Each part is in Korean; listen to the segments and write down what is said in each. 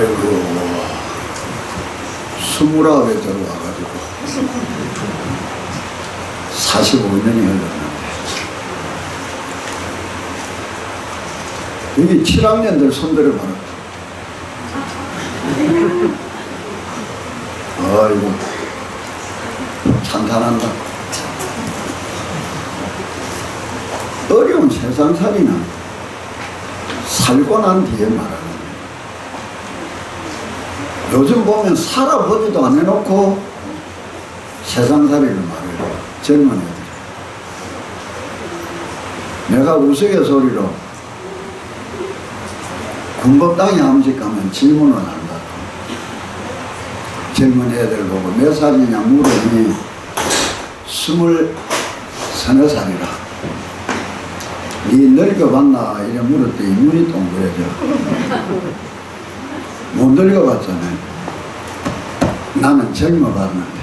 아이고 29에 들어와가지고 45년이 흘렀는데 여기 7학년들 손들어 봐라. 아이고 찬탄한다. 어려운 세상살이는 살고 난 뒤에 말하는 거예요. 요즘 보면 살아보지도 안 해놓고 세상살이를 말해요. 젊은 애들. 내가 우스갯소리로 군법당에 한 번 가면 질문을 한다. 젊은 애들 보고 몇 살이냐 물으니 23살이라. 니 늙어봤나? 이래 물었더니 눈이 동그래져. 못 늙어봤잖아요. 나는 젊어봤는데.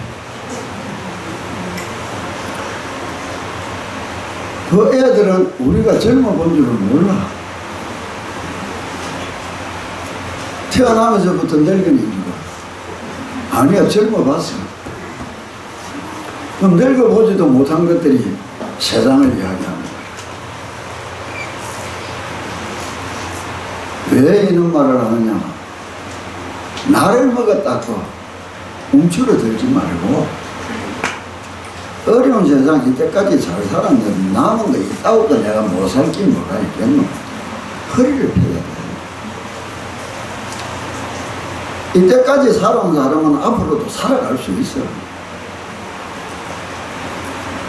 그 애들은 우리가 젊어본 줄은 몰라. 태어나면서부터 늙은인 줄. 아니야, 젊어봤어. 그럼 늙어보지도 못한 것들이 세상을 이야기합니다. 왜 이런 말을 하느냐? 나를 먹었다고 움츠러들지 말고 어려운 세상 이때까지 잘 살았는데 남은 거 있다고 내가 못 살기 뭐가 있겠노? 허리를 펴야 돼. 이때까지 살아온 사람은 앞으로도 살아갈 수 있어.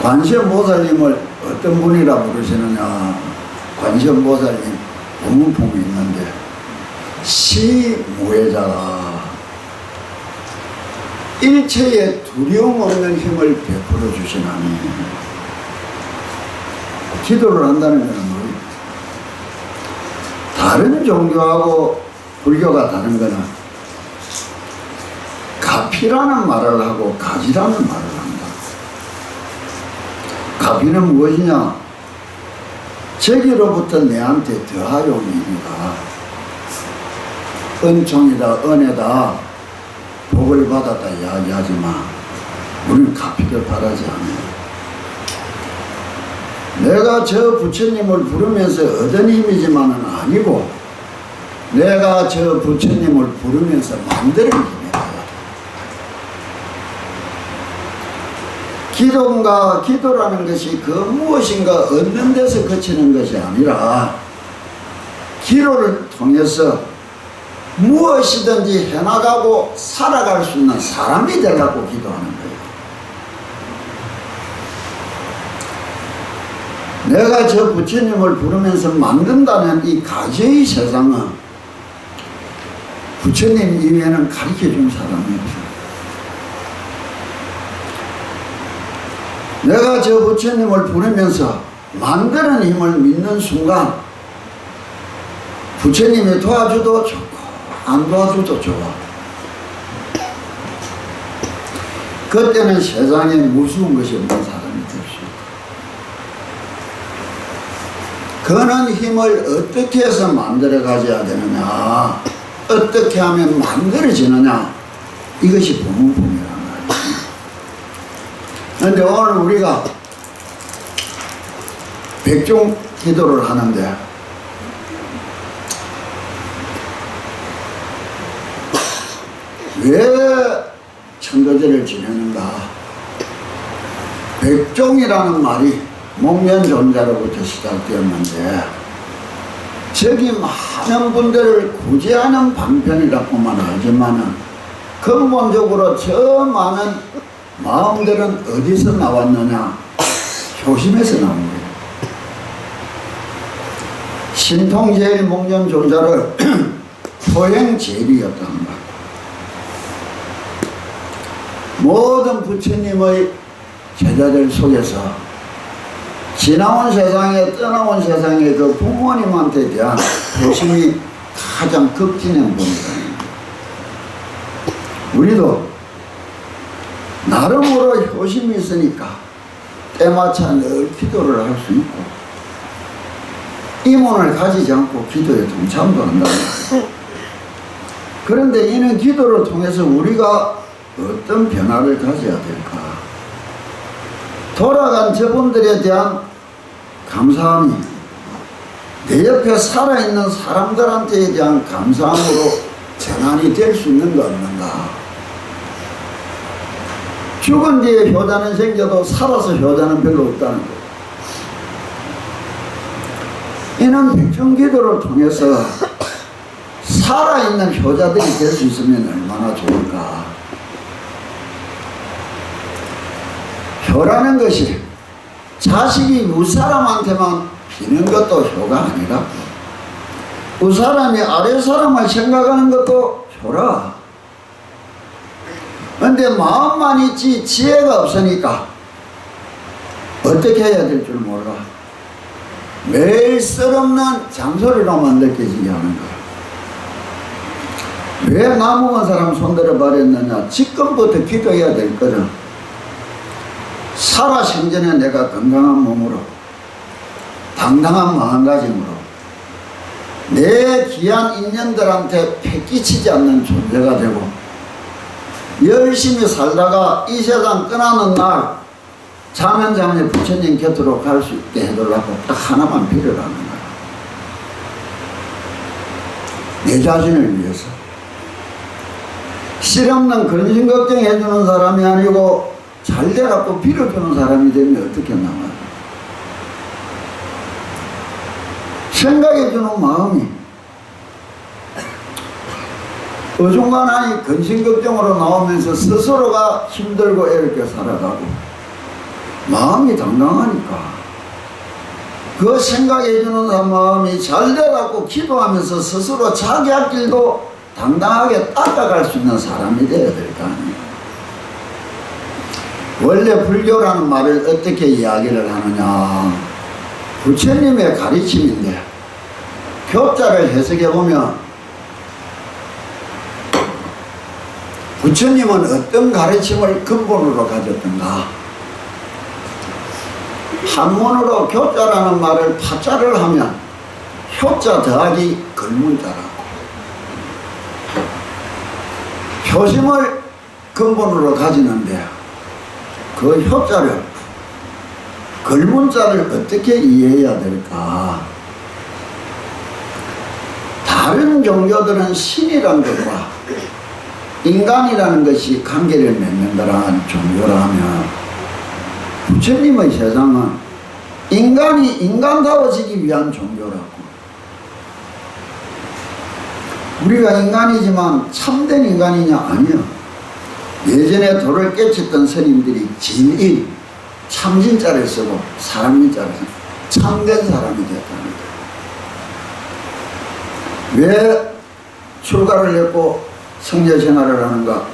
관세음보살님을 어떤 분이라 부르시느냐? 관세음보살님 법문품이 있는데 시무해자가 일체에 두려움 없는 힘을 베풀어 주시나니. 기도를 한다는 것은 뭐예요? 다른 종교하고 불교가 다른 거는 가피라는 말을 하고 가지라는 말을 한다. 가피는 무엇이냐? 저기로부터 내한테 더하용이니까 은총이다 은혜다 복을 받았다 이야기하지만 우리는 가피를 바라지 않아요. 내가 저 부처님을 부르면서 얻은 힘이지만은 아니고 내가 저 부처님을 부르면서 만드는 힘이다. 기도라는 것이 그 무엇인가 얻는 데서 그치는 것이 아니라 기도를 통해서 무엇이든지 해나가고 살아갈 수 있는 사람이 되려고 기도하는 거예요. 내가 저 부처님을 부르면서 만든다는 이 가지의 세상은 부처님 이외에는 가르쳐준 사람이 없어요. 내가 저 부처님을 부르면서 만드는 힘을 믿는 순간 부처님이 도와줘도 좋고 안 도와줘도 좋아. 그때는 세상에 무서운 것이 없는 사람이 될 수 있다. 그런 힘을 어떻게 해서 만들어 가져야 되느냐, 어떻게 하면 만들어지느냐, 이것이 법문품이란 말이에요. 그런데 오늘 우리가 백종 기도를 하는데 왜 천도제를 지내는가? 백종이라는 말이 목면존자로부터 시작되었는데 저기 많은 분들을 구제하는 방편이라고만 하지만은 근본적으로 저 많은 마음들은 어디서 나왔느냐? 효심에서 나온 거예요. 신통제일 목련존자를 토행제일이었단 말이에요. 모든 부처님의 제자들 속에서 지나온 세상에 떠나온 세상에 그 부모님한테 대한 효심이 가장 극진한 분이다. 우리도 나름으로 효심이 있으니까 때마차 늘 기도를 할 수 있고 이문을 가지지 않고 기도에 동참도 한다. 그런데 이는 기도를 통해서 우리가 어떤 변화를 가져야 될까? 돌아간 저분들에 대한 감사함이 내 옆에 살아있는 사람들한테 대한 감사함으로 전환이 될 수 있는가 없는가? 죽은 뒤에 효자는 생겨도 살아서 효자는 별로 없다는 거예요. 이는 백중기도를 통해서 살아있는 효자들이 될 수 있으면 얼마나 좋을까? 효라는 것이 자식이 윗사람한테만 비는 것도 효가 아니라 윗사람이 아랫사람을 생각하는 것도 효라. 근데 마음만 있지 지혜가 없으니까 어떻게 해야 될 줄 몰라. 매일 쓸없는 잔소리로만 느껴지게 하는 거야. 왜 나무건 사람 손들어 버렸느냐? 지금부터 기도해야 될 거는 살아 생전에 내가 건강한 몸으로 당당한 마음가짐으로 내 귀한 인연들한테 패끼치지 않는 존재가 되고 열심히 살다가 이 세상 떠나는 날 자면자면에 부처님 곁으로 갈 수 있게 해달라고 딱 하나만 빌어라는 거야. 내 자신을 위해서. 실없는 근심 걱정해주는 사람이 아니고 잘 되라고 빌어주는 사람이 되면 어떻게 나와요? 생각해주는 마음이 어중간하니 근심걱정으로 나오면서 스스로가 힘들고 이렇게 살아가고 마음이 당당하니까 그 생각해주는 마음이 잘 되라고 기도하면서 스스로 자기 앞길도 당당하게 닦아갈 수 있는 사람이 되어야 될 거 아니에요. 원래 불교라는 말을 어떻게 이야기를 하느냐, 부처님의 가르침인데 교자를 해석해보면 부처님은 어떤 가르침을 근본으로 가졌던가? 한문으로 교자라는 말을 파자를 하면 효자 더하기 글문자라고. 효심을 근본으로 가지는데 그 효자를, 글문자를 어떻게 이해해야 될까? 다른 종교들은 신이란 것과 인간이라는 것이 관계를 맺는다라는 종교라면 부처님의 세상은 인간이 인간다워지기 위한 종교라고. 우리가 인간이지만 참된 인간이냐? 아니요. 예전에 돌을 깨쳤던 스님들이 진인, 참진자를 쓰고 사람인자를 쓰고 참된 사람이 되었다는 거예요. 왜 출가를 했고 성자 생활을 하는가?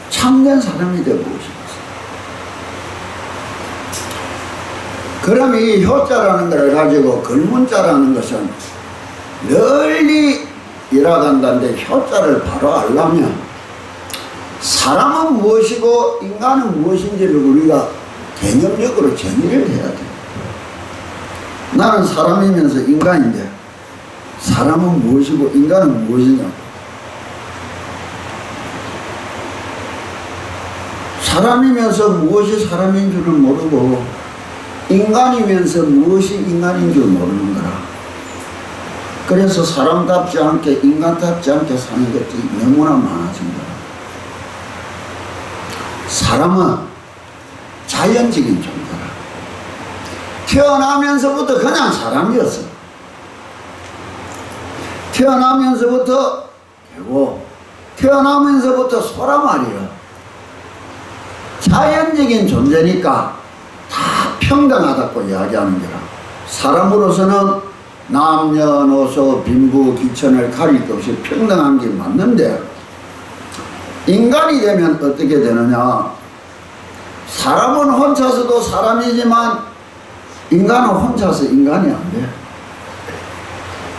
참된 사람이 되고 싶었어요. 그럼 이 효자라는 것을 가지고 글문자라는 것은 널리 일어간다는데 효자를 바로 알려면 사람은 무엇이고 인간은 무엇인지를 우리가 개념적으로 정의를 해야 돼. 나는 사람이면서 인간인데 사람은 무엇이고 인간은 무엇이냐? 사람이면서 무엇이 사람인 줄을 모르고 인간이면서 무엇이 인간인 줄 모르는 거라. 그래서 사람답지 않게 인간답지 않게 사는 것들이 너무나 많아진 거라. 사람은 자연적인 존재라. 태어나면서부터 그냥 사람이었어. 태어나면서부터 개고 태어나면서부터 소라 말이야. 자연적인 존재니까 다 평등하다고 이야기하는 거라. 사람으로서는 남녀노소 빈부 귀천을 가릴 것 없이 평등한 게 맞는데 인간이 되면 어떻게 되느냐? 사람은 혼자서도 사람이지만 인간은 혼자서 인간이 안 돼.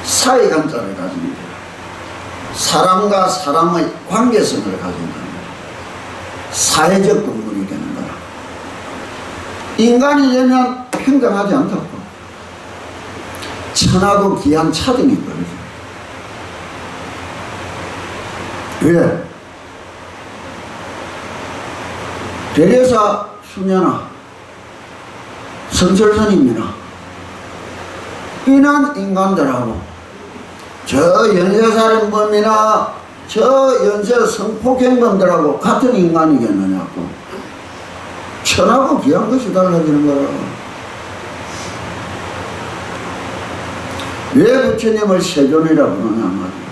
사이관자를 가지는 거야. 사람과 사람의 관계성을 가진다는 거야. 사회적 동물이 되는 거야. 인간이 되면 평등하지 않다고. 천하고 기한 차등인 거죠. 왜? 대리사 수녀나 성철선입니다. 이런 인간들하고 저 연쇄살인범이나 저 연쇄 성폭행범들하고 같은 인간이겠느냐고. 천하고 귀한 것이 달라지는 거라. 왜 부처님을 세존이라 부르냐 말이야.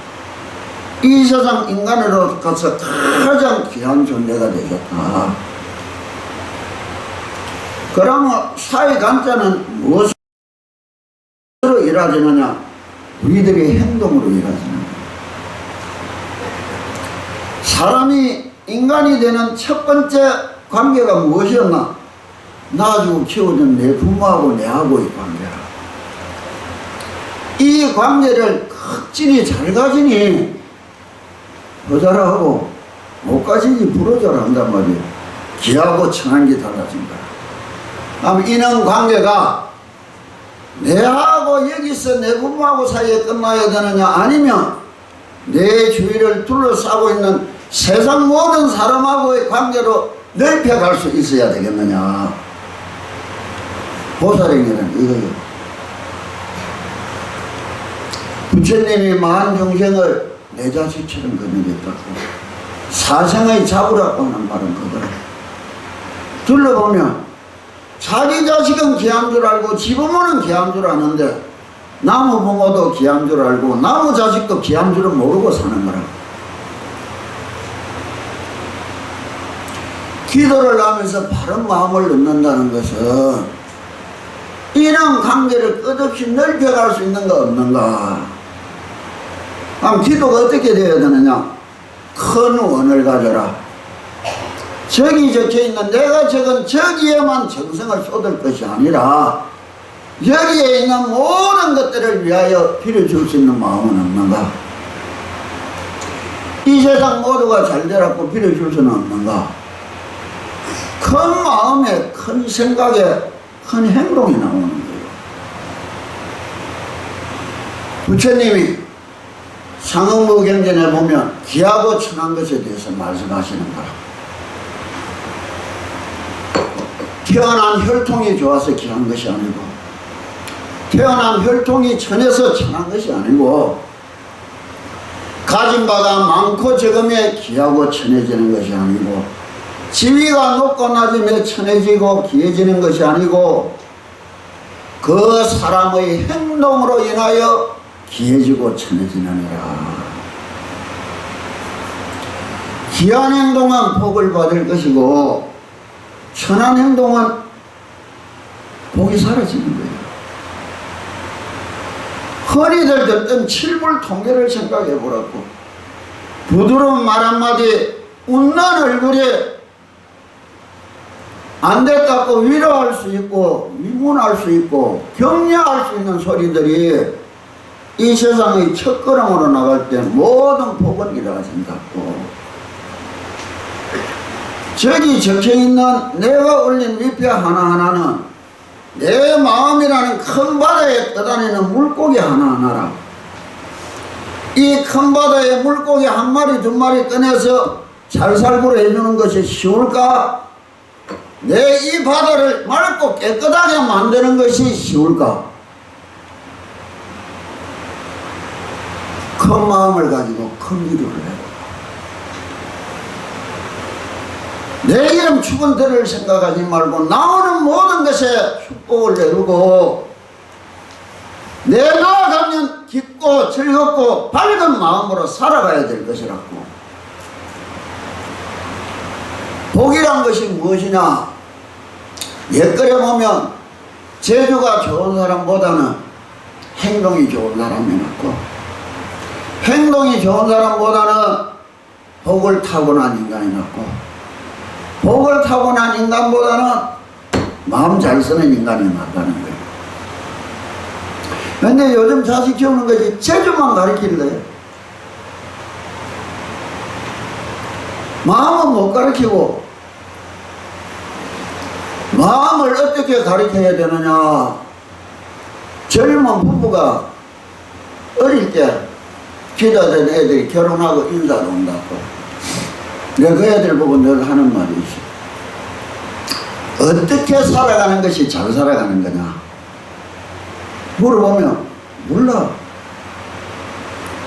이 세상 인간으로서 가장 귀한 존재가 되겠다. 그러면 사회간자는 무엇으로 이루어지느냐? 우리들의 행동으로 이루어지는 거야. 사람이 인간이 되는 첫 번째 관계가 무엇이었나? 낳아주고 키워준 내 부모하고 내하고의 관계라. 이 관계를 극진히 잘 가지니 여자라 하고 못 가지니 부러져라 한단 말이에요. 기하고 천한 게 달라진 거야. 그럼 이런 관계가 내하고 여기서 내 부모하고 사이에 끝나야 되느냐, 아니면 내 주위를 둘러싸고 있는 세상 모든 사람하고의 관계로 넓혀갈 수 있어야 되겠느냐. 보살행위는 이거예요. 부처님이 만 중생을 내 자식처럼 거느렸다고, 사생의 잡으라고 하는 말은 그거라. 둘러보면 자기 자식은 귀한 줄 알고 지 부모는 귀한 줄 아는데 나무 부모도 귀한 줄 알고 나무 자식도 귀한 줄은 모르고 사는 거라. 기도를 하면서 바른 마음을 넣는다는 것은 이런 관계를 끝없이 넓혀갈 수 있는가 없는가. 그럼 기도가 어떻게 되어야 되느냐? 큰 원을 가져라. 저기 적혀있는 내가 적은 저기에만 정성을 쏟을 것이 아니라 여기에 있는 모든 것들을 위하여 빌어줄 수 있는 마음은 없는가? 이 세상 모두가 잘 되라고 빌어줄 수는 없는가? 큰 마음에, 큰 생각에, 큰 행동이 나오는 거예요. 부처님이 상응무 경전에 보면 귀하고 천한 것에 대해서 말씀하시는 거라. 태어난 혈통이 좋아서 귀한 것이 아니고, 태어난 혈통이 천해서 천한 것이 아니고, 가진 바가 많고 적음에 귀하고 천해지는 것이 아니고, 지위가 높고 낮음에 천해지고 귀해지는 것이 아니고, 그 사람의 행동으로 인하여 귀해지고 천해지느니라. 귀한 행동은 복을 받을 것이고 천한 행동은 복이 사라지는 거예요. 허리들 듣던 칠불 통계를 생각해 보라고. 부드러운 말 한마디, 웃는 얼굴에 안 됐다고 위로할 수 있고 위문할 수 있고 격려할 수 있는 소리들이 이 세상의 첫걸음으로 나갈 때 모든 복은 이루어진다고. 저기 적혀있는 내가 올린 위패 하나하나는 내 마음이라는 큰 바다에 떠다니는 물고기 하나하나라. 이 큰 바다에 물고기 한 마리 두 마리 꺼내서 살살구로 해주는 것이 쉬울까? 내 이 바다를 맑고 깨끗하게 만드는 것이 쉬울까? 큰 마음을 가지고 큰 기도를 해보라. 내 이름 죽은 들을 생각하지 말고 나오는 모든 것에 축복을 내두고 내 나아가면 기쁘고 즐겁고 밝은 마음으로 살아가야 될 것이라고. 복이란 것이 무엇이냐? 옛글에 보면 재주가 좋은 사람보다는 행동이 좋은 사람이 낫고, 행동이 좋은 사람보다는 복을 타고난 인간이 낫고, 복을 타고난 인간보다는 마음 잘 쓰는 인간이 낫다는 거예요. 근데 요즘 자식 키우는 것이 재주만 가르치길래 마음은 못 가르치고, 마음을 어떻게 가르쳐야 되느냐? 젊은 부부가 어릴 때 기도된 애들이 결혼하고 인사도 온다고. 내가 그 애들 보고 늘 하는 말이 있어. 어떻게 살아가는 것이 잘 살아가는 거냐 물어보면 몰라.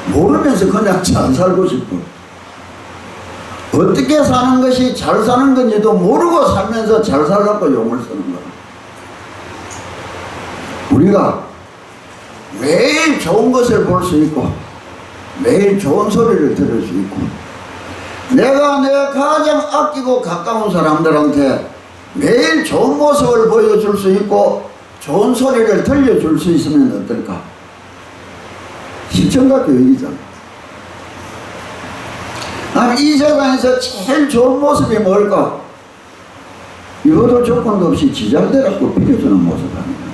모르면서 그냥 잘 살고 싶어. 어떻게 사는 것이 잘 사는 건지도 모르고 살면서 잘 살라고 용을 쓰는 거야. 우리가 매일 좋은 것을 볼 수 있고 매일 좋은 소리를 들을 수 있고 내가 가장 아끼고 가까운 사람들한테 매일 좋은 모습을 보여줄 수 있고 좋은 소리를 들려줄 수 있으면 어떨까? 시청각 교육이잖아. 아니 이 세상에서 제일 좋은 모습이 뭘까? 이것도 조건도 없이 지잘되라고 빌려주는 모습 아니야.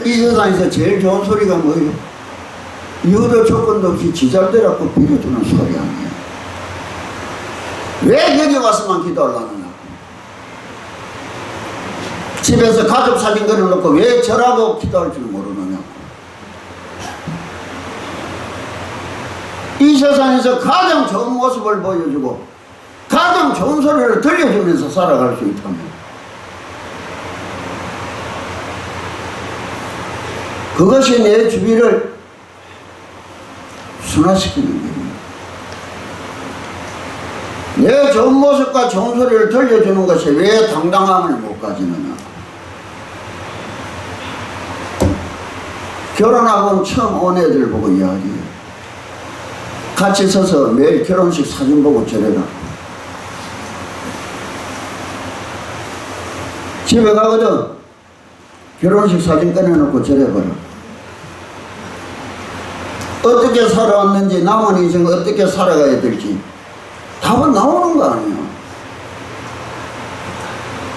이 세상에서 제일 좋은 소리가 뭐예요? 이것도 조건도 없이 지잘되라고 빌려주는 소리 아니야. 왜 여기 와서만 기도하려느냐? 집에서 가족 사진 그려놓고 왜 저라고 기도할 줄 모르느냐? 이 세상에서 가장 좋은 모습을 보여주고 가장 좋은 소리를 들려주면서 살아갈 수 있다면 그것이 내 주위를 순화시키는 겁니다. 내 좋은 모습과 좋은 소리를 들려주는 것이 왜 당당함을 못 가지느냐? 결혼하고 처음 온 애들 보고 이야기해요. 같이 서서 매일 결혼식 사진 보고 저래라. 집에 가거든 결혼식 사진 꺼내놓고 저래봐라. 어떻게 살아왔는지 남은 인생 어떻게 살아가야 될지 답은 나오는 거 아니야.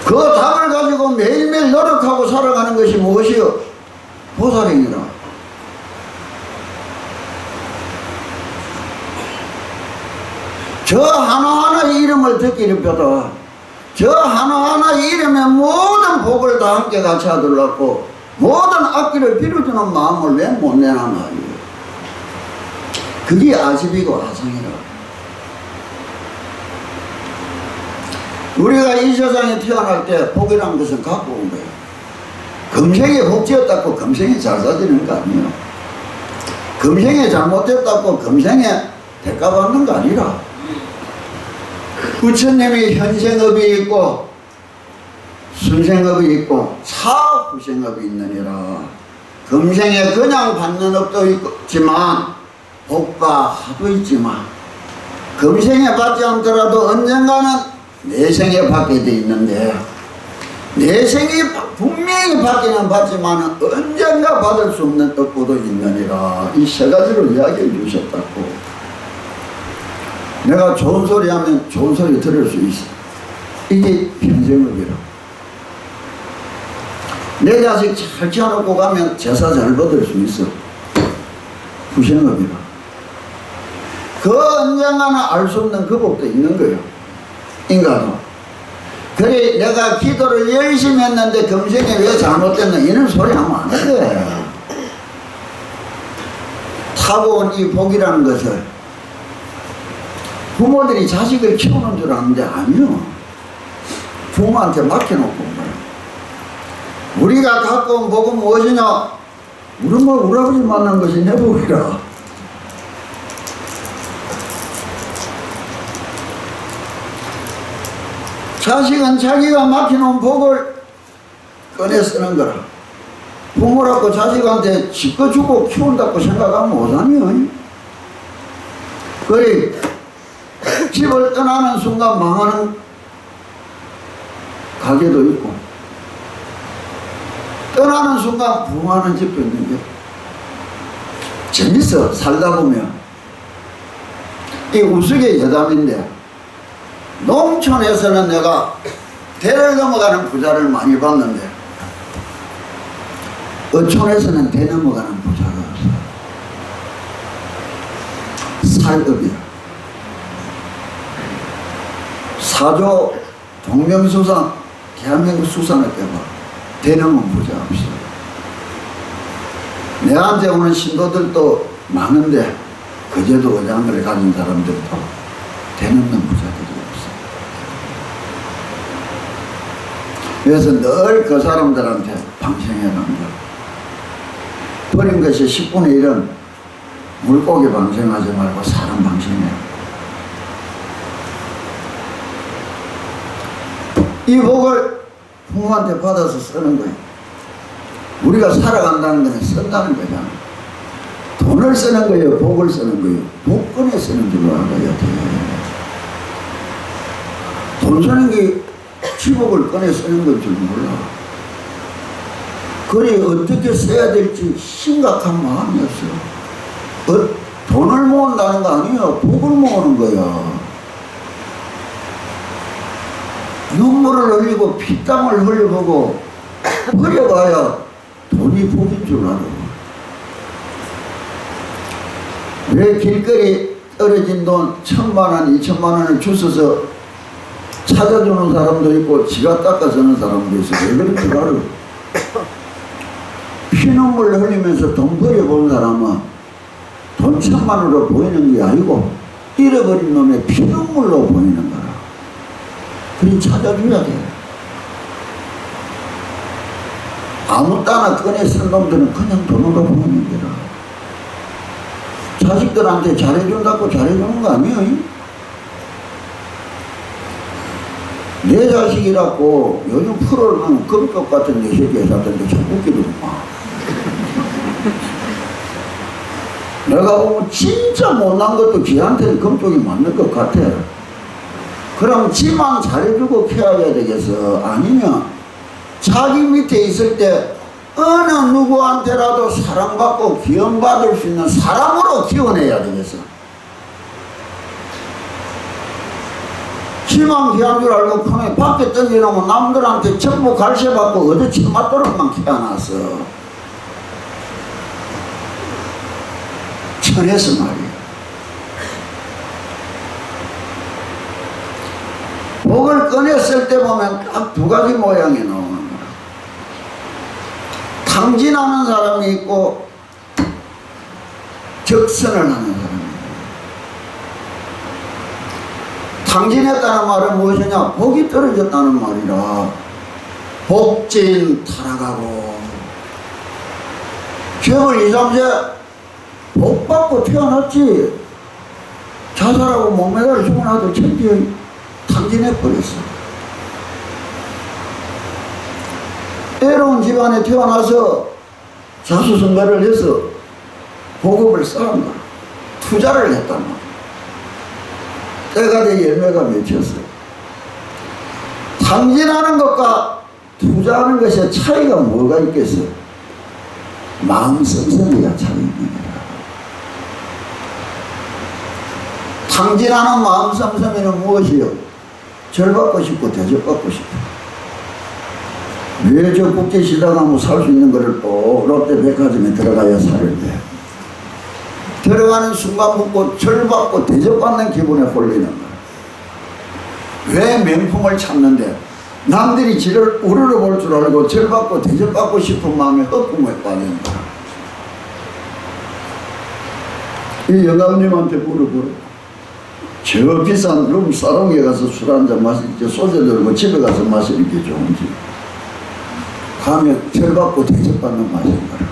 그 답을 가지고 매일매일 노력하고 살아가는 것이 무엇이요? 보살행이라. 저 하나하나 이름을 듣기를 펴다 저 하나하나 이름에 모든 복을 다 함께 같이 하더라고 모든 악기를 빌어주는 마음을 왜 못 내나 말이에요. 그게 아집이고 아상이라. 우리가 이 세상에 태어날 때 복이라는 것은 갖고 온 거예요. 금생에 복지였다고 금생에 잘 사지는 거 아니에요. 금생에 잘못됐다고 금생에 대가 받는 거 아니라 부처님이 현생업이 있고 순생업이 있고 차후생업이 있느니라. 금생에 그냥 받는 업도 있지만 복과 하도 있지만 금생에 받지 않더라도 언젠가는 내생에 받게 돼 있는데 내생이 분명히 받기는 받지만 언젠가 받을 수 없는 업보도 있느니라. 이 세 가지로 이야기해 주셨다고. 내가 좋은 소리 하면 좋은 소리 들을 수 있어. 이게 편생업이라. 내 자식 잘 키워놓고 가면 제사 잘 받을 수 있어. 후생업이라. 그 언젠가는 알 수 없는 그 복도 있는 거예요. 인간은. 그래 내가 기도를 열심히 했는데 금생에 왜 잘못됐나 이런 소리 하면 안 돼. 타고 온 이 복이라는 것을 부모들이 자식을 키우는 줄 아는데 아니요. 부모한테 맡겨놓고 온 거예요. 우리가 갖고 온 복은 무엇이냐? 우리 엄마 우리 아버지 만난 것이 내 복이라. 자식은 자기가 맡겨놓은 복을 꺼내 쓰는 거라. 부모라고 자식한테 지껏 주고 키운다고 생각하면 못하니요. 그래 집을 떠나는 순간 망하는 가게도 있고 떠나는 순간 부흥하는 집도 있는 게 재밌어. 살다 보면 이 우스개 여담인데 농촌에서는 내가 대를 넘어가는 부자를 많이 봤는데 어촌에서는 대 넘어가는 부자가 없어. 살업이야. 사조 동명수산 대한민국 수산을 빼봐. 대 넘은 부자 없어. 내한테 오는 신도들도 많은데 그제도 의장을 가진 사람들도 되는 부자들이 없어. 그래서 늘 그 사람들한테 방생해라는 거야. 버린 것이 10분의 1은 물고기 방생하지 말고 사람 방생해. 이 복을 부모한테 받아서 쓰는 거예요. 우리가 살아간다는 것은 쓴다는 거잖아. 돈을 쓰는 거예요, 복을 쓰는 거예요. 복권에 쓰는 줄로 알아야 돼. 돈 쓰는 게 지복을 꺼내 쓰는 걸 줄 몰라. 그래 어떻게 써야 될지 심각한 마음이었어요. 돈을 모은다는 거 아니에요. 복을 모으는 거야. 눈물을 흘리고 피땀을 흘려보고 버려봐야 돈이 복인 줄 알아. 왜 길거리 떨어진 돈 1000만원, 2000만원을 주워서 찾아주는 사람도 있고 지가 닦아주는 사람도 있어. 왜 그런 줄 알아? 피눈물 흘리면서 돈 버려본 사람은 돈 1000만원으로 보이는 게 아니고 잃어버린 놈의 피눈물로 보이는 거라. 그리 찾아줘야 돼. 아무 따나 꺼내 쓴 놈들은 그냥 돈으로 보이는 거라. 자식들한테 잘해준다고 잘해주는 거 아니에요? 내 자식이라고 요즘 프로를 보면 금쪽 같은 내 새끼 사던데 참 웃기더구만. 내가 보면 진짜 못난 것도 지한테는 금쪽이 맞는 것 같아. 그럼 지만 잘해주고 키워야 되겠어. 아니면 자기 밑에 있을 때 어느 누구한테라도 사랑받고 기원받을 수 있는 사람으로 키워내야 되겠어. 지만 귀한 줄 알고 폰에 밖에 던져놓으면 남들한테 전부 갈세받고 어디 쳐맞도록만 키워놨어. 천해서 말이야. 복을 꺼냈을 때 보면 딱 두 가지 모양이 나오는 거야. 탕진하는 사람이 있고 적선을 하는 사람이 있고. 탕진했다는 말은 무엇이냐? 복이 떨어졌다는 말이라. 복진 타락하고 죄를 2, 3세 복 받고 태어났지. 자살하고 목매달려 죽은 아들 천지에 탕진해버렸어. 애로운 집안에 태어나서 자수성가를 해서 보급을 쌓은 거야. 투자를 했단 말이야. 때가 돼 열매가 맺혔어요. 탕진하는 것과 투자하는 것의 차이가 뭐가 있겠어요? 마음 씀씀이가 차이입니다. 탕진하는 마음 씀씀이는 무엇이요? 절받고 싶고 대접받고 싶어. 왜 저 국제시장 가면 살 수 있는 거를 또 롯데백화점에 들어가야 사는데, 들어가는 순간부터 절받고 대접받는 기분에 홀리는 거야. 왜 명품을 찾는데 남들이 지를 우러러 볼 줄 알고 절받고 대접받고 싶은 마음에 헛꿈에 빠지는 거야. 이 영감님한테 물어보라. 저 비싼 룸 사롱에 가서 술 한잔 마시지, 소주 들고 집에 가서 마시는 게 좋은지. 가면 절받고 대접받는 맛인 거라.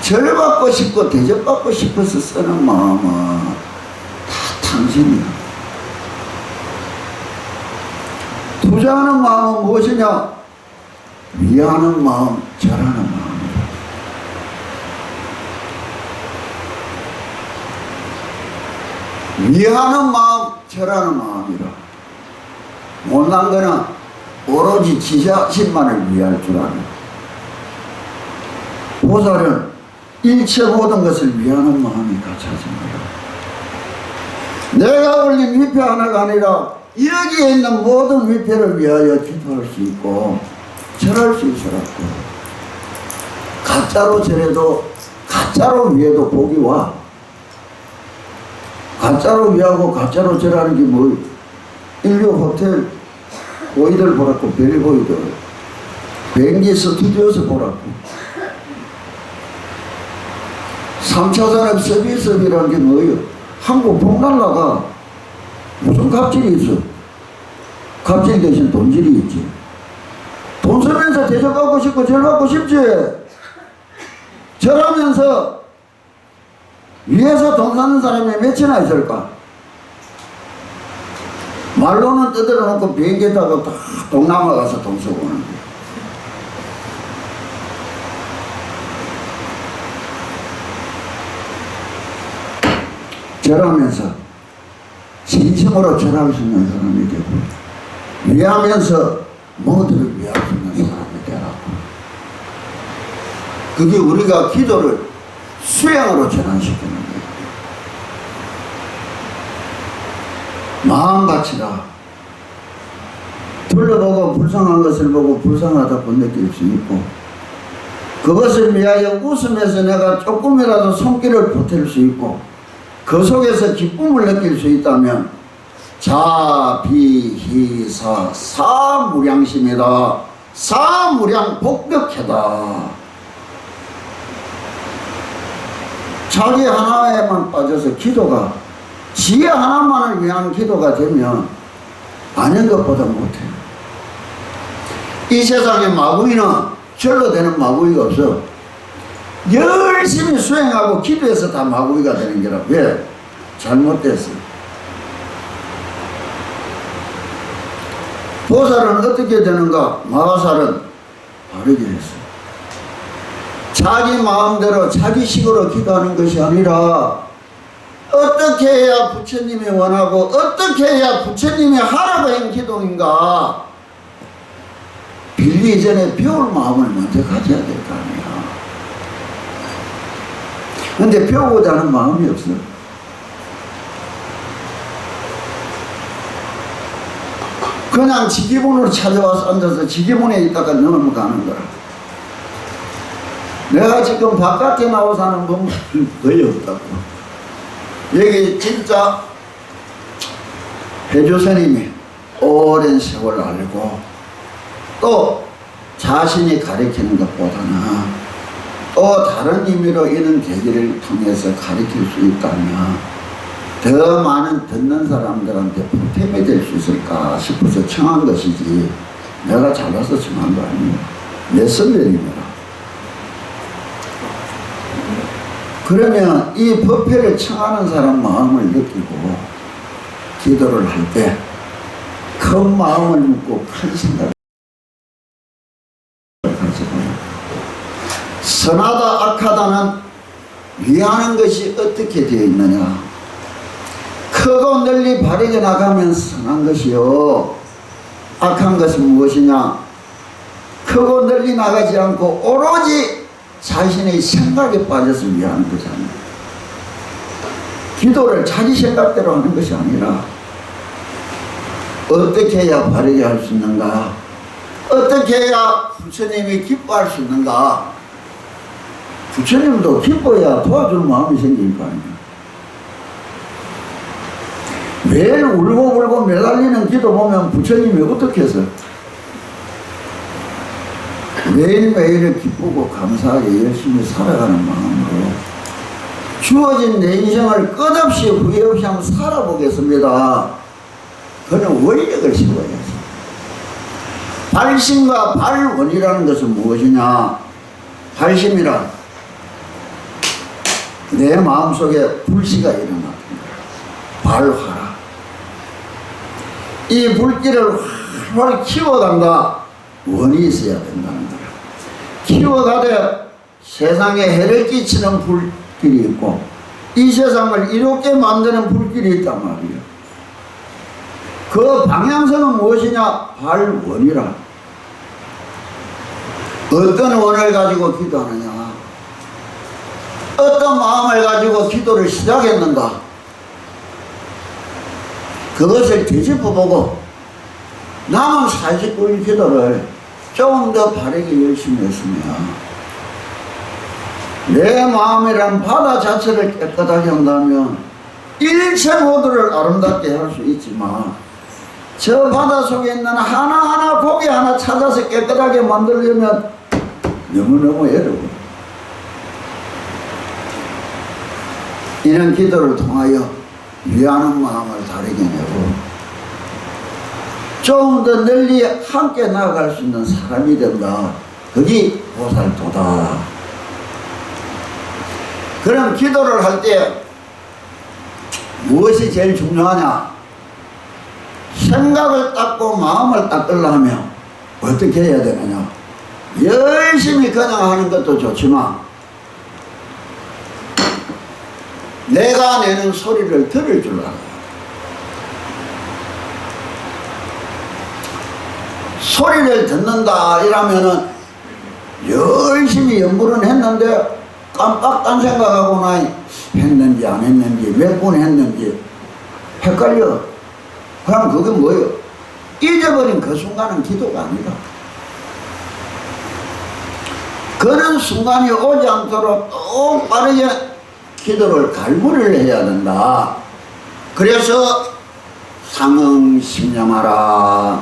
절받고 싶고 대접받고 싶어서 쓰는 마음은 다 탕진이야. 투자하는 마음은 무엇이냐? 위하는 마음, 절하는 마음이다. 위하는 마음, 절하는 마음이라. 못난 거는 오로지 지 자신만을 위할 줄 아는. 보살은 일체 모든 것을 위하는 마음이 갖춰진 거야. 내가 올린 위패 하나가 아니라 여기에 있는 모든 위패를 위하여 기도할 수 있고 절할 수 있어갖고, 가짜로 절해도 가짜로 위해도 복이 와. 가짜로 위하고 가짜로 절하는 게 뭐, 인류 호텔 고이들 보라고 별 보이들 비행기 스튜디오에서 보라고. 3차 산업 서비스업이라는 게 뭐예요? 한국 폭날라가 무슨 갑질이 있어? 갑질 대신 돈질이 있지. 돈 쓰면서 대접받고 싶고 절받고 싶지. 절하면서 위에서 돈 사는 사람이 몇이나 있을까? 말로는 떠들어 놓고 비행기 타고 다 동남아 가서 돈 쓰고 오는 거야. 절하면서 진심으로 절할 수 있는 사람이 되고, 위하면서 모두를 위할 수 있는 사람이 되라고. 그게 우리가 기도를 수양으로 전환시키는 거예요. 마음 가치라. 둘러보고 불쌍한 것을 보고 불쌍하다고 느낄 수 있고, 그것을 위하여 웃으면서 내가 조금이라도 손길을 보탤 수 있고, 그 속에서 기쁨을 느낄 수 있다면 자비희사 사무량심이다. 사무량복덕해다. 자기 하나에만 빠져서 기도가 지혜 하나만을 위한 기도가 되면 아닌 것보다 못해요. 이 세상에 마구이는 절로 되는 마구이가 없어. 열심히 수행하고 기도해서 다 마구이가 되는 게라. 왜? 잘못됐어. 보살은 어떻게 되는가? 마하살은 바르게 했어. 자기 마음대로 자기식으로 기도하는 것이 아니라 어떻게 해야 부처님이 원하고 어떻게 해야 부처님이 하라고 한 기도인가? 빌기 전에 배울 마음을 먼저 가져야 될 거 아니야. 근데 배우고자 하는 마음이 없어. 그냥 지기문으로 찾아와서 앉아서 지기문에 있다가 넘어가는 거라. 내가 지금 바깥에 나와서 하는 건 거의 없다고. 여기 진짜 해주 스님이 오랜 세월 알고 또 자신이 가르치는 것보다는 또 다른 의미로 이런 계기를 통해서 가르칠 수 있다면 더 많은 듣는 사람들한테 보탬이 될 수 있을까 싶어서 청한 것이지, 내가 잘나서 청한 거 아니에요. 내 선배님이라. 그러면 이 법회를 청하는 사람 마음을 느끼고 기도를 할 때 큰 마음을 묻고 큰 생각을 가지고, 선하다 악하다는 위하는 것이 어떻게 되어 있느냐. 크고 널리 바르게 나가면 선한 것이요, 악한 것은 무엇이냐. 크고 널리 나가지 않고 오로지 자신의 생각에 빠져서 위하는 거잖아요. 기도를 자기 생각대로 하는 것이 아니라 어떻게 해야 바르게 할 수 있는가, 어떻게 해야 부처님이 기뻐할 수 있는가. 부처님도 기뻐야 도와줄 마음이 생길 거 아니에요. 매일 울고불고 매달리는 기도 보면 부처님이 어떻게 해서 매일매일을 기쁘고 감사하게 열심히 살아가는 마음으로 주어진 내 인생을 끝없이 후회 없이 한번 살아보겠습니다. 그는 원력을 세워야지. 발심과 발원이라는 것은 무엇이냐. 발심이란 내 마음속에 불씨가 일어났던 거야. 발화라. 이 불길을 활활 키워간다. 원이 있어야 된다는 거야. 키워가되 세상에 해를 끼치는 불길이 있고 이 세상을 이롭게 만드는 불길이 있단 말이야. 그 방향성은 무엇이냐? 발원이라. 어떤 원을 가지고 기도하느냐, 어떤 마음을 가지고 기도를 시작했는가, 그것을 되짚어보고 남은 49일 기도를 조금 더 바르게 열심히 했으면 내 마음이란 바다 자체를 깨끗하게 한다면 일체 모두를 아름답게 할 수 있지만 저 바다 속에 있는 하나하나 고기 하나 찾아서 깨끗하게 만들려면 너무너무 어려워. 이런 기도를 통하여 위하는 마음을 다르게 내고 좀 더 널리 함께 나아갈 수 있는 사람이 된다. 그게 보살도다. 그럼 기도를 할 때 무엇이 제일 중요하냐? 생각을 닦고 마음을 닦으려면 어떻게 해야 되느냐? 열심히 그냥 하는 것도 좋지만 내가 내는 소리를 들을 줄 알아요. 소리를 듣는다 이러면은 열심히 연구는 했는데 깜빡 딴 생각하고 나 했는지 안 했는지 몇 분 했는지 헷갈려. 그럼 그게 뭐예요? 잊어버린 그 순간은 기도가 아니다. 그런 순간이 오지 않도록 또 빠르게 기도를 갈무리를 해야 된다. 그래서 상응심념하라.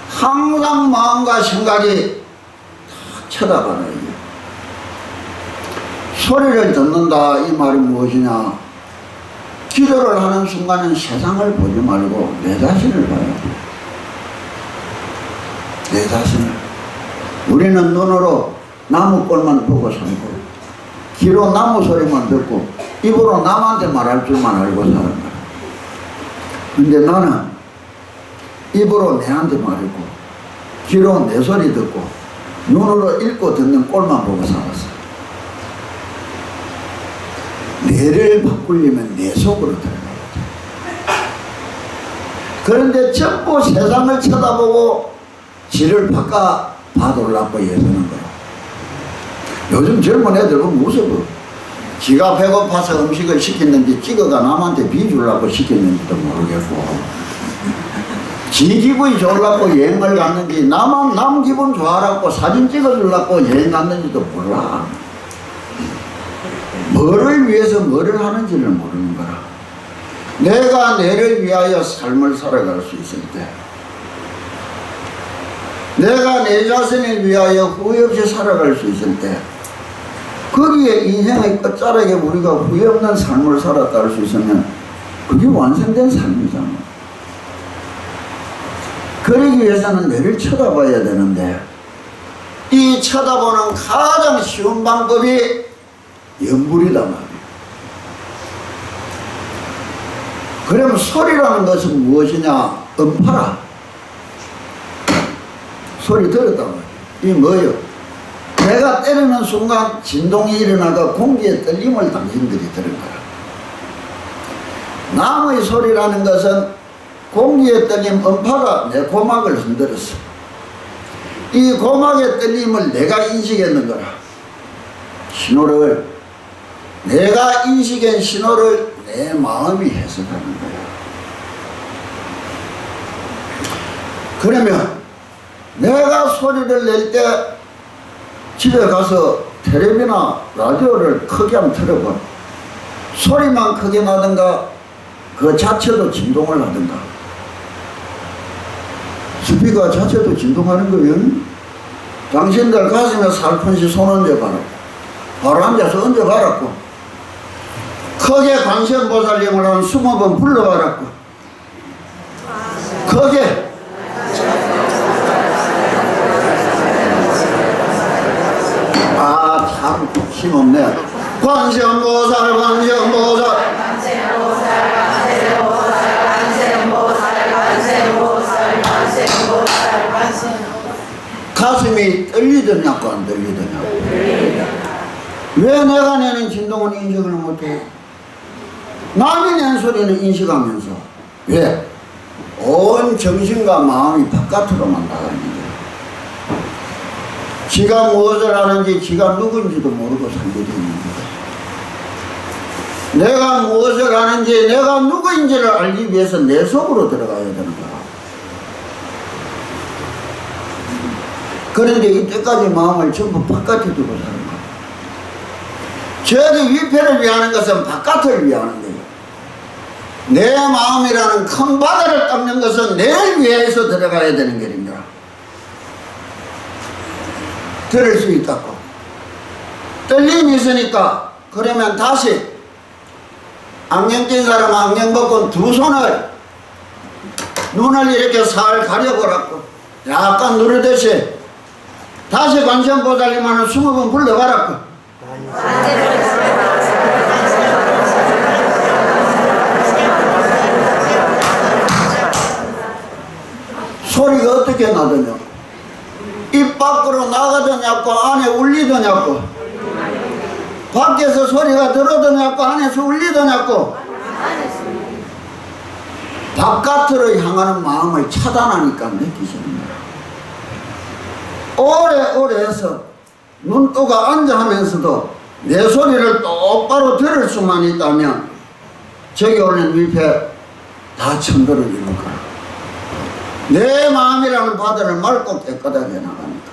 항상 마음과 생각이 다 쳐다봐라. 소리를 듣는다 이 말이 무엇이냐? 기도를 하는 순간은 세상을 보지 말고 내 자신을 봐야 돼. 내 자신을. 우리는 눈으로 나무꼴만 보고 살고 귀로 나무 소리만 듣고 입으로 남한테 말할 줄만 알고 사는 거야. 근데 나는 입으로 내한테 말했고 귀로 내 소리 듣고 눈으로 읽고 듣는 꼴만 보고 살았어. 뇌를 바꾸려면 내 속으로 들어가야 돼. 그런데 전부 세상을 쳐다보고 지를 바꿔 봐달라고 애쓰는 거야. 요즘 젊은 애들 보면 무서워. 지가 배고파서 음식을 시켰는지 찍어가 남한테 비주려고 시켰는지도 모르겠고 지 기분이 좋으려고 여행을 갔는지 남 기분 좋아라고 사진 찍어주려고 여행 갔는지도 몰라. 뭐를 위해서 뭐를 하는지를 모르는 거라. 내가 내를 위하여 삶을 살아갈 수 있을 때 내가 내 자신을 위하여 후회 없이 살아갈 수 있을 때 거기에 인생의 끝자락에 우리가 후회 없는 삶을 살았다 할 수 있으면 그게 완성된 삶이잖아. 그러기 위해서는 내를 쳐다봐야 되는데 이 쳐다보는 가장 쉬운 방법이 염불이다 말이에요. 그러면 소리라는 것은 무엇이냐? 음파라. 소리 들었단 말이에요. 이게 뭐예요? 내가 때리는 순간 진동이 일어나가 공기의 떨림을 당신들이 들은 거라. 남의 소리라는 것은 공기의 떨림, 음파가 내 고막을 흔들었어. 이 고막의 떨림을 내가 인식했는 거라. 신호를 내가 인식한 신호를 내 마음이 해석하는 거야. 그러면 내가 소리를 낼 때 집에 가서 텔레비나 라디오를 크게 한번 틀어봐. 소리만 크게 나든가 그 자체도 진동을 하든가. 스피커 자체도 진동하는 거예요. 당신들 가슴에 살며시 손 얹어봐라. 바로 앉아서 얹어봐라고. 크게 관세음보살님을 한 20번 불러봐라고. 크게. 아, 참 힘없네. 관세음보살, 관세음보살. 가슴이 떨리더냐고 안 떨리더냐고. 왜 내가 내는 진동은 인식을 못해? 남이 낸 소리는 인식하면서 왜? 온 정신과 마음이 바깥으로만 나가는 거야. 지가 무엇을 하는지 지가 누군지도 모르고 살게 되는 거야. 내가 무엇을 하는지 내가 누구인지를 알기 위해서 내 속으로 들어가야 되는 거야. 그런데 이때까지 마음을 전부 바깥에 두고 사는 거야. 저기 위패를 위하는 것은 바깥을 위하는 거예요. 내 마음이라는 큰 바다를 닦는 것은 내를 위해서 들어가야 되는 길입니다. 들을 수 있다고. 떨림이 있으니까 그러면 다시 안경 낀 사람 안경 벗고 두 손을 눈을 이렇게 살 가려보라고 약간 누르듯이 다시 관세음보살님을 20번 불러가라고. 소리가 어떻게 나더냐? 입 밖으로 나가더냐고 안에 울리더냐고? 밖에서 소리가 들어더냐고 안에서 울리더냐고? 바깥으로 향하는 마음을 차단하니까 느끼시는 거야. 오래 해서 눈 뜨고 앉아 하면서도 내 소리를 똑바로 들을 수만 있다면 저기 오는 밀폐 다 천도를 이룰 거야. 내 마음이라는 바다를 맑고 깨끗하게 나가니까.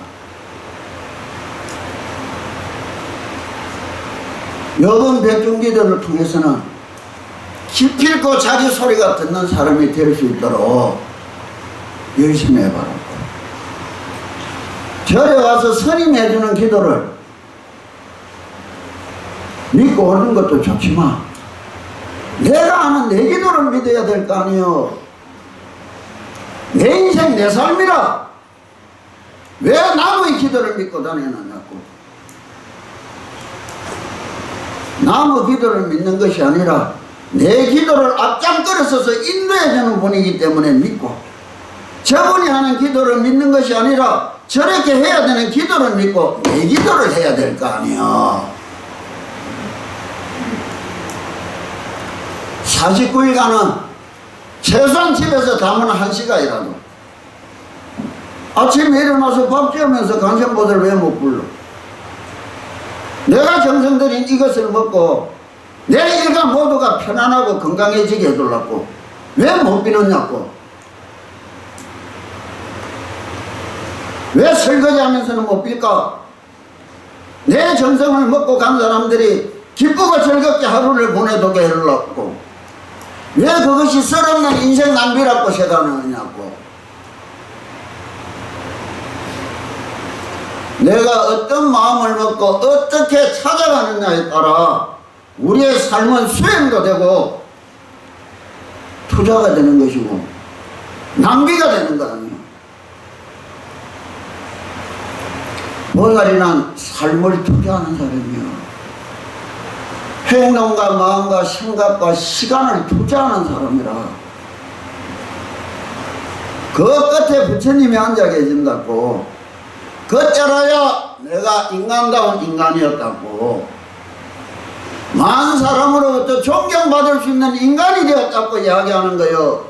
여분 백중기도를 통해서는 기필코 자기 소리가 듣는 사람이 될 수 있도록 열심히 해봐라. 절에 와서 스님이 해주는 기도를 믿고 오는 것도 좋지만 내가 하는 내 기도를 믿어야 될 거 아니요. 내 인생 내 삶이라 왜 남의 기도를 믿고 다니느냐고. 남의 기도를 믿는 것이 아니라 내 기도를 앞장끌어서서 인도해주는 분이기 때문에 믿고, 저분이 하는 기도를 믿는 것이 아니라 저렇게 해야 되는 기도를 믿고 내 기도를 해야 될 거 아니야. 49일간은 최소한 집에서 담은 1시간이라도 아침에 일어나서 밥 지으면서 관세음보살 왜 못 불러? 내가 정성들인 이것을 먹고 내 일가 모두가 편안하고 건강해지게 해달라고 왜 못 비느냐고. 왜 설거지 하면서는 못 빌까? 내 정성을 먹고 간 사람들이 기쁘고 즐겁게 하루를 보내도록 해달라고 왜 그것이 쓸없는 인생 낭비라고 생각하느냐고. 내가 어떤 마음을 먹고 어떻게 찾아가느냐에 따라 우리의 삶은 수행도 되고 투자가 되는 것이고 낭비가 되는 거 아니에요. 보살이란 삶을 투자하는 사람이에요. 행동과 마음과 생각과 시간을 투자하는 사람이라. 그 끝에 부처님이 앉아 계신다고. 그때라야 내가 인간다운 인간이었다고. 많은 사람으로부터 존경받을 수 있는 인간이 되었다고 이야기하는 거예요.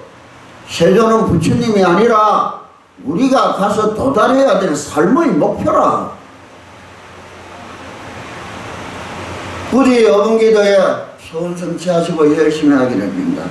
세조는 부처님이 아니라 우리가 가서 도달해야 될 삶의 목표라. 부디 여분기도에 소원 성취하시고 열심히 하기를 빕니다.